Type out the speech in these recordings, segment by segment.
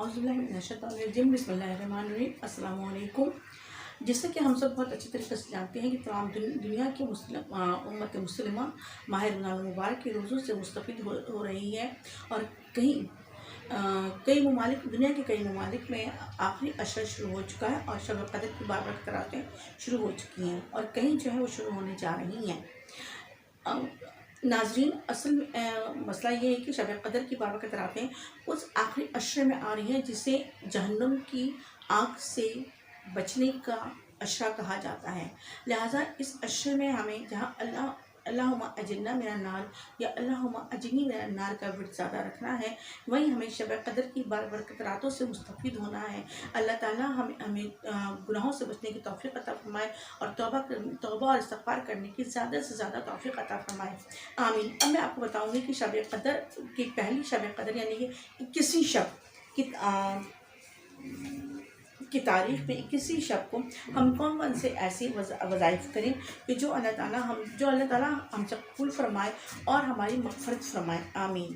اعوذ باللہ من الشیطان الرجیم بسم اللہ الرحمن الرحیم السلام علیکم۔ جیسا کہ ہم سب بہت اچھی طریقے سے جانتے ہیں کہ تمام دنیا کی امت مسلمہ ماہ رمضان المبارک کے روزوں سے مستفید ہو رہی ہے، اور کئی ممالک، دنیا کے کئی ممالک میں آخری عشر شروع ہو چکا ہے اور شب قدر کی بابرکت راتیں شروع ہو چکی ہیں، اور کہیں جو ہے وہ شروع ہونے جا رہی ہیں۔ ناظرین، اصل مسئلہ یہ ہے کہ شب قدر کی بابرکت راتیں اس آخری عشرے میں آ رہی ہیں جسے جہنم کی آگ سے بچنے کا عشرہ کہا جاتا ہے۔ لہٰذا اس عشرے میں ہمیں جہاں اللہم اجرنا من النار یا اللہم اجرنی من النار کا ورد زیادہ رکھنا ہے، وہیں ہمیں شب قدر کی بابرکت راتوں سے مستفید ہونا ہے۔ اللہ تعالیٰ ہمیں گناہوں سے بچنے کی توفیق عطا فرمائے اور توبہ اور استغفار کرنے کی زیادہ سے زیادہ توفیق عطا فرمائے، آمین۔ اب میں آپ کو بتاؤں گی کہ شب قدر کی پہلی شب قدر یعنی کہ 21 شب کی تاریخ میں 21 شب کو ہم کون سے ایسے وظائف کریں کہ جو اللہ تعالیٰ ہم سے قبول فرمائے اور ہماری مغفرت فرمائے، آمین۔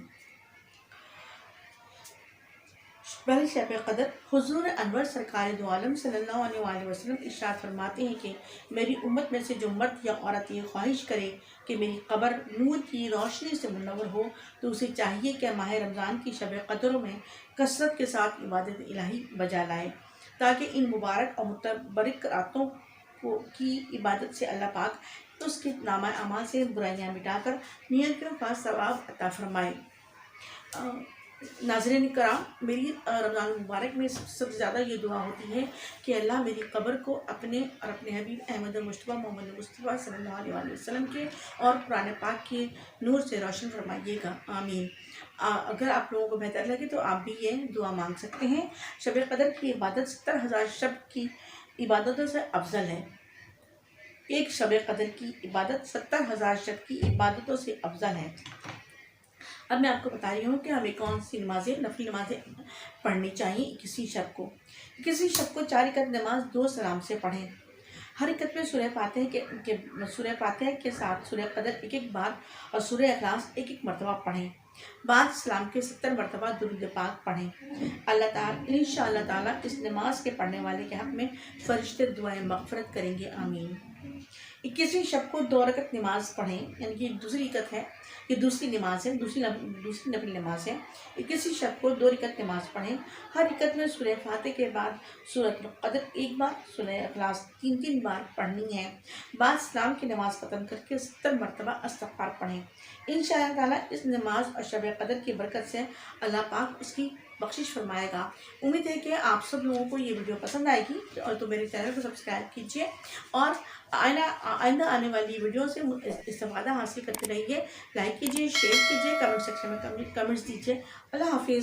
پہلی شب قدر، حضور انور سرکار دو عالم صلی اللہ علیہ وآلہ وسلم ارشاد فرماتے ہیں کہ میری امت میں سے جو مرد یا عورت یہ خواہش کرے کہ میری قبر نور کی روشنی سے منور ہو تو اسے چاہیے کہ ماہ رمضان کی شب قدروں میں کثرت کے ساتھ عبادت الہی بجا لائے، تاکہ ان مبارک اور متبرک راتوں کی عبادت سے اللہ پاک اس کے نامہ اعمال سے برائیاں مٹا کر نیکیوں کا ثواب عطا فرمائے۔ ناظرین کرام، میری رمضان المبارک میں سب سے زیادہ یہ دعا ہوتی ہے کہ اللہ میری قبر کو اپنے حبیب احمد مصطفیٰ محمد مصطفیٰ صلی اللہ علیہ وآلہ وسلم کے اور قرآن پاک کے نور سے روشن فرمائیے گا، آمین۔ اگر آپ لوگوں کو بہتر لگے تو آپ بھی یہ دعا مانگ سکتے ہیں۔ شب قدر کی عبادت 70,000 شب کی عبادتوں سے افضل ہے۔ ایک شب قدر کی عبادت 70,000 شب کی عبادتوں سے افضل ہے۔ اب میں آپ کو بتا رہی ہوں کہ ہمیں کون سی نفلی نمازیں پڑھنی چاہیے 21 شب کو۔ 21 شب کو 4 رکعت نماز 2 سلام سے پڑھیں۔ ہر رکعت میں سورہ فاتحہ کے ساتھ سورہ قدر ایک بار اور سورہ اخلاص ایک مرتبہ پڑھیں۔ بعد سلام کے 70 مرتبہ درود پاک پڑھیں۔ انشاءاللہ تعالیٰ اس نماز کے پڑھنے والے کے حق میں فرشتے دعائیں مغفرت کریں گے، آمین۔ 21 شب کو 2 رکعت نماز پڑھیں، یعنی کہ دوسری رکعت ہے، یہ دوسری نماز ہے، دوسری نفلی نماز ہے۔ 21 شب کو 2 رکعت نماز پڑھیں۔ ہر رکعت میں سورہ فاتحہ کے بعد سورۃ القدر ایک بار، سورہ اخلاص 3 بار پڑھنی ہے۔ بعد سلام کی نماز ختم کر کے 70 مرتبہ استغفار پڑھیں۔ انشاءاللہ تعالیٰ اس نماز اور شب قدر کی برکت سے اللہ پاک اس کی بخشش فرمائے گا۔ امید ہے کہ آپ سب لوگوں کو یہ ویڈیو پسند آئے گی، اور تو میرے چینل کو سبسکرائب کیجیے اور آئندہ آنے والی ویڈیو سے استفادہ حاصل کرتے رہیے۔ لائک کیجیے، شیئر کیجیے، کمنٹ سیکشن میں کمنٹس دیجیے۔ اللہ حافظ۔